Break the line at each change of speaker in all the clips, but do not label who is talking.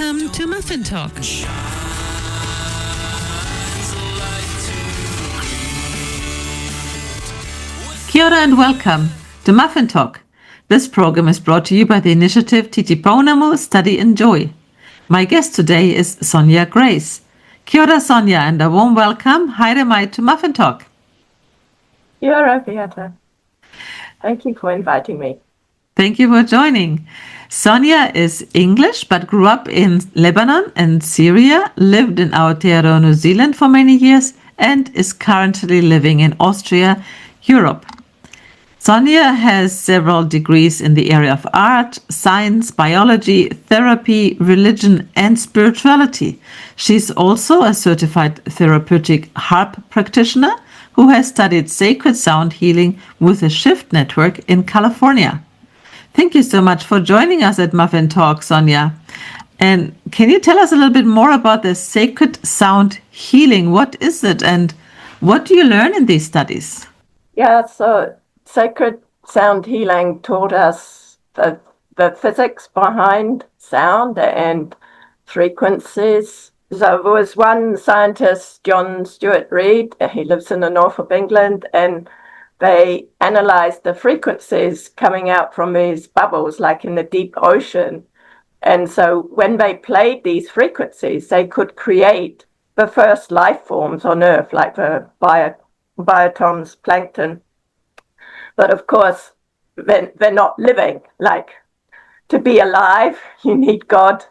welcome to Muffin Talk.
Kia ora and welcome to Muffin Talk. This program is brought to you by the initiative Titipounamu Study and Joy. My guest today is Sonja Grace. Kia ora, Sonja, and a warm welcome. Haere mai to Muffin Talk.
Kia ora, Beata. Thank you for inviting me.
Thank you for joining. Sonja is English but grew up in Lebanon and Syria, lived in Aotearoa, New Zealand for many years, and is currently living in Austria, Europe. Sonja has several degrees in the area of art, science, biology, therapy, religion, and spirituality. She's also a certified therapeutic harp practitioner who has studied sacred sound healing with the Shift Network in California. Thank you so much for joining us at Muffin Talk, Sonja. And can you tell us a little bit more about the sacred sound healing? What is it and what do you learn in these studies?
Yeah, so sacred sound healing taught us the physics behind sound and frequencies. So there was one scientist, John Stuart Reid, he lives in the north of England, and they analyzed the frequencies coming out from these bubbles, like in the deep ocean. And so when they played these frequencies, they could create the first life forms on Earth, like the biotoms, plankton. But of course, they're not living. Like, to be alive, you need God.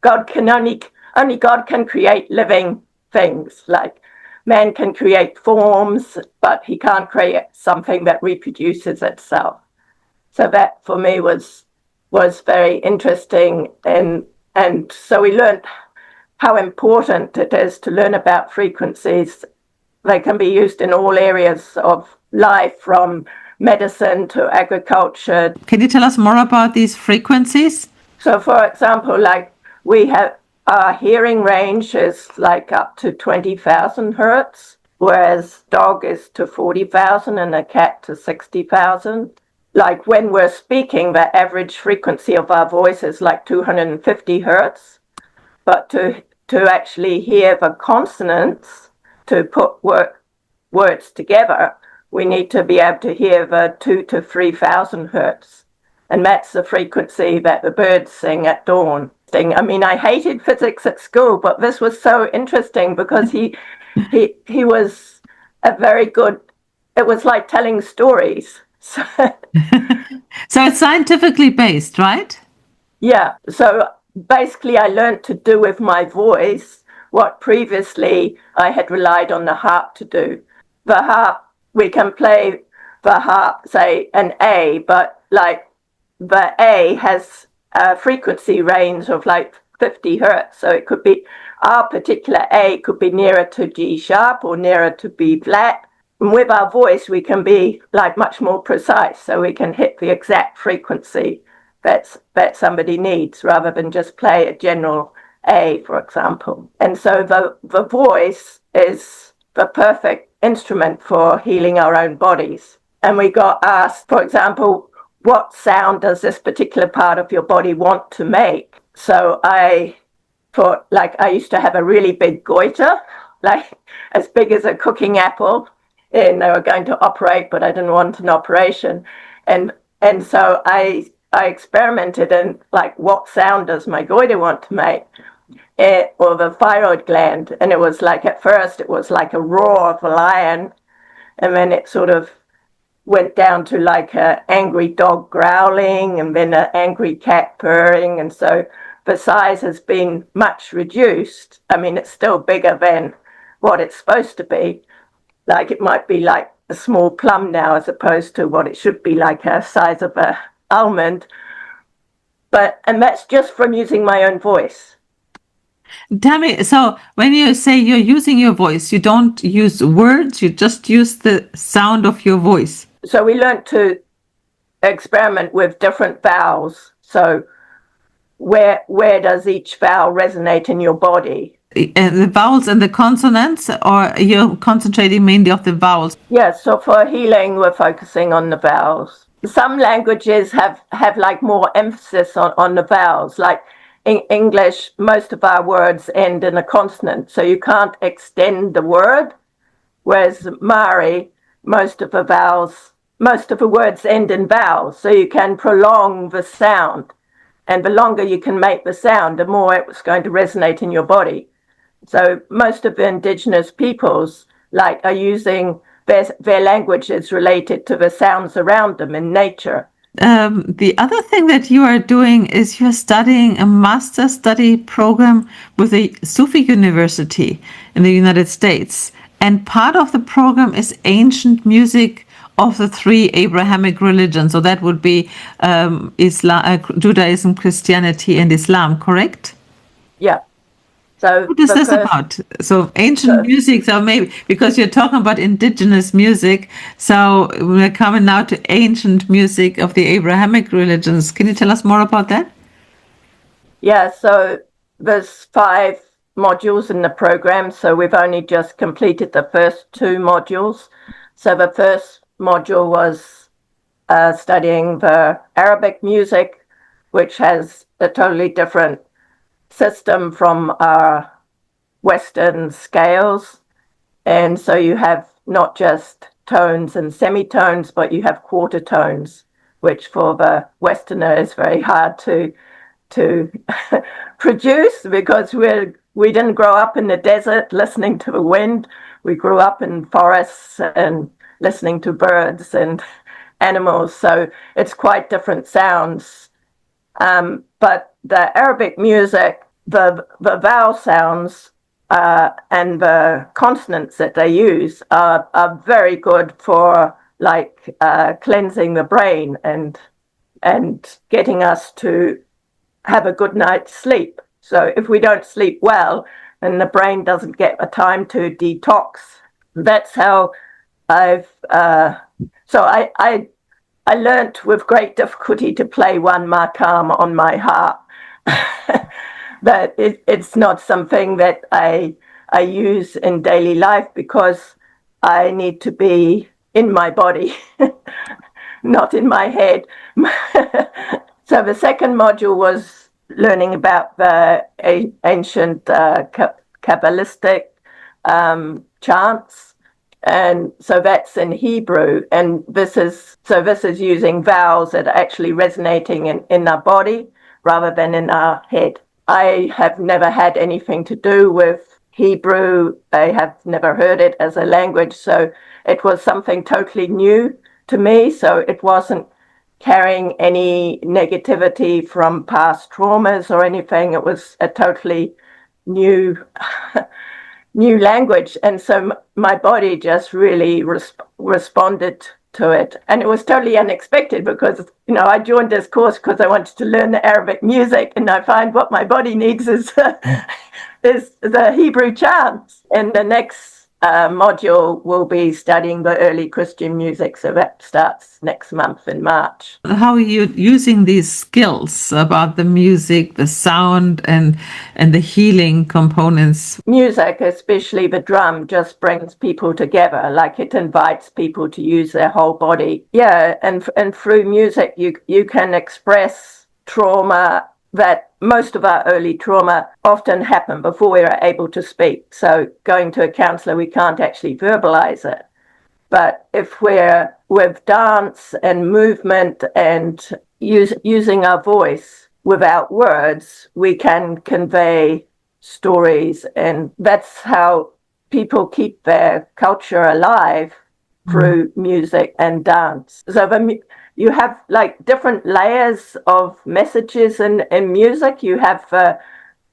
Only God can create living things. Like, man can create forms, but he can't create something that reproduces itself. So that for me was very interesting. And so we learned how important it is to learn about frequencies. They can be used in all areas of life, from medicine to agriculture.
Can you tell us more about these frequencies?
So for example, like we have our hearing range is like up to 20,000 hertz, whereas dog is to 40,000 and a cat to 60,000. Like when we're speaking, the average frequency of our voice is like 250 hertz. But to actually hear the consonants, to put words together, we need to be able to hear the 2,000 to 3,000 hertz. And that's the frequency that the birds sing at dawn. I mean, I hated physics at school, but this was so interesting because he was a very good, it was like telling stories. So
it's scientifically based, right?
Yeah. So basically I learned to do with my voice what previously I had relied on the harp to do. The harp, we can play the harp, say an A, but like the A has a frequency range of like 50 hertz. So it could be, our particular A could be nearer to G sharp or nearer to B flat. And with our voice, we can be like much more precise. So we can hit the exact frequency that somebody needs rather than just play a general A, for example. And so the voice is the perfect instrument for healing our own bodies. And we got asked, for example, what sound does this particular part of your body want to make? So I thought, like, I used to have a really big goiter, like as big as a cooking apple, and they were going to operate, but I didn't want an operation. And so I experimented in, like, what sound does my goiter want to make? Or the thyroid gland. And it was like, at first, it was like a roar of a lion. And then it sort of went down to like an angry dog growling and then an angry cat purring. And so the size has been much reduced. I mean, it's still bigger than what it's supposed to be. Like it might be like a small plum now as opposed to what it should be, like a size of an almond. And that's just from using my own voice.
Tell me, so when you say you're using your voice, you don't use words, you just use the sound of your voice.
So we learned to experiment with different vowels. So where does each vowel resonate in your body?
The vowels and the consonants, or you're concentrating mainly on the vowels?
Yes, so for healing, we're focusing on the vowels. Some languages have like more emphasis on the vowels. Like in English, most of our words end in a consonant, so you can't extend the word, whereas Maori, most of the words end in vowels, so you can prolong the sound. And the longer you can make the sound, the more it's going to resonate in your body. So most of the indigenous peoples are using their languages related to the sounds around them in nature.
The other thing that you are doing is you're studying a master study program with a Sufi university in the United States. And part of the program is ancient music of the three Abrahamic religions. So that would be Judaism, Christianity, and Islam, correct?
Yeah. So
what is this about? So ancient music, so maybe because you're talking about indigenous music, so we're coming now to ancient music of the Abrahamic religions. Can you tell us more about that?
Yeah, so there's 5 modules in the program, so we've only just completed the first 2 modules. So the first module was studying the Arabic music, which has a totally different system from our Western scales. And so you have not just tones and semitones, but you have quarter tones, which for the Westerner is very hard to produce, because we didn't grow up in the desert listening to the wind. We grew up in forests and listening to birds and animals. So it's quite different sounds. But the Arabic music, the vowel sounds and the consonants that they use are very good for cleansing the brain and getting us to have a good night's sleep. So if we don't sleep well, then the brain doesn't get a time to detox. That's how I learnt with great difficulty to play one makam on my harp. That it's not something that I use in daily life, because I need to be in my body, not in my head. So the second module was learning about the ancient Kabbalistic chants. And so that's in Hebrew. And this is using vowels that are actually resonating in our body rather than in our head. I have never had anything to do with Hebrew. I have never heard it as a language. So it was something totally new to me. So it wasn't carrying any negativity from past traumas or anything. It was a totally new language. And so my body just really responded to it. And it was totally unexpected, because, I joined this course because I wanted to learn the Arabic music, and I find what my body needs is the Hebrew chants. And the next module will be studying the early Christian music, so that starts next month in March.
How are you using these skills about the music, the sound, and the healing components?
Music, especially the drum, just brings people together. Like, it invites people to use their whole body. Yeah, and through music, you can express trauma. That most of our early trauma often happened before we were able to speak. So going to a counselor, we can't actually verbalize it. But if we're with dance and movement and using our voice without words, we can convey stories. And that's how people keep their culture alive, through music and dance. So you have different layers of messages in music. You have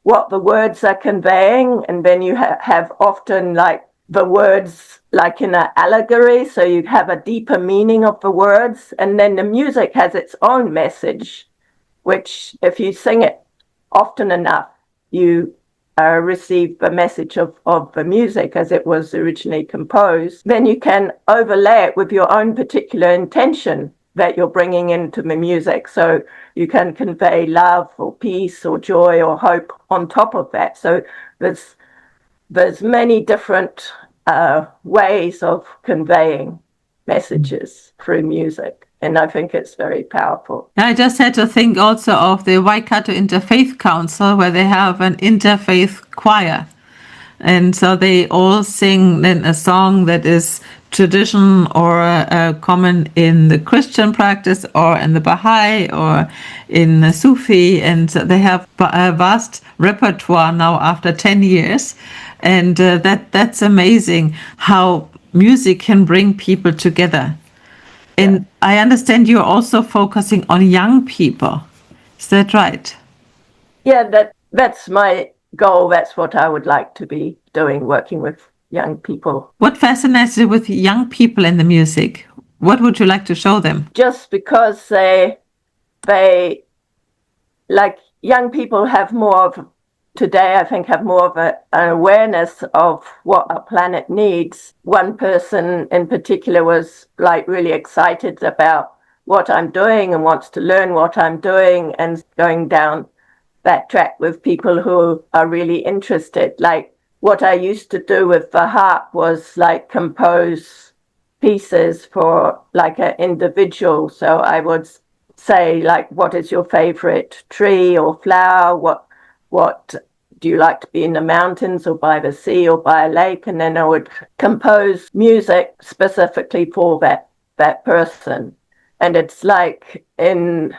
what the words are conveying, and then you have often the words in an allegory, so you have a deeper meaning of the words. And then the music has its own message, which if you sing it often enough, you receive the message of the music as it was originally composed. Then you can overlay it with your own particular intention that you're bringing into the music. So you can convey love or peace or joy or hope on top of that. So there's many different ways of conveying messages through music. And I think it's very powerful.
I just had to think also of the Waikato Interfaith Council, where they have an interfaith choir. And so they all sing then a song that is tradition or common in the Christian practice or in the Baha'i or in the Sufi. And so they have a vast repertoire now after 10 years. And that's amazing how music can bring people together. And I understand you're also focusing on young people. Is that right?
Yeah, that's my goal. That's what I would like to be doing, working with young people.
What fascinates you with young people in the music? What would you like to show them?
Just because they like young people have more of today, I think, have more of an awareness of what our planet needs. One person in particular was like really excited about what I'm doing and wants to learn what I'm doing and going down that track with people who are really interested. Like what I used to do with the harp was like compose pieces for like an individual. So I would say like, what is your favorite tree or flower? What do you like to be in the mountains or by the sea or by a lake? And then I would compose music specifically for that person. And it's like in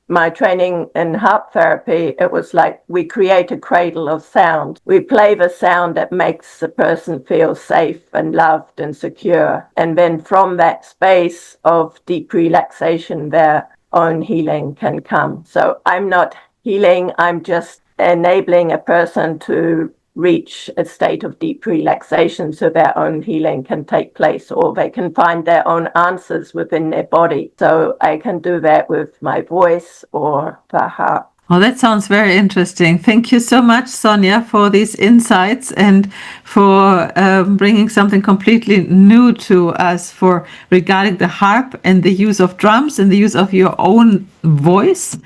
my training in harp therapy, it was like we create a cradle of sound. We play the sound that makes the person feel safe and loved and secure. And then from that space of deep relaxation, their own healing can come. So I'm not healing, I'm just enabling a person to reach a state of deep relaxation so their own healing can take place, or they can find their own answers within their body. So I can do that with my voice or the harp.
Oh, that sounds very interesting. Thank you so much, Sonja, for these insights and for bringing something completely new to us for regarding the harp and the use of drums and the use of your own voice,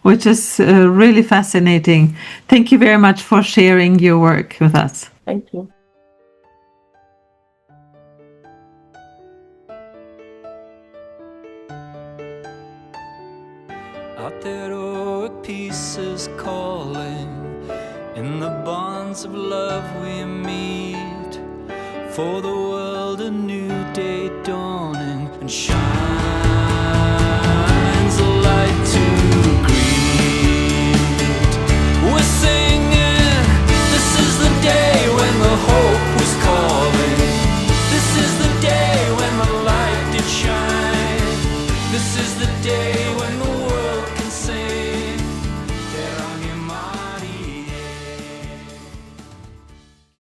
which is really fascinating. Thank you very much for sharing your work with us.
Thank you.
Out there, peace is calling. In the bonds of love we meet. For the world a new day dawning, and shines a light to greet. We're singing, this is the day when the hope was calling. This is the day when the light did shine.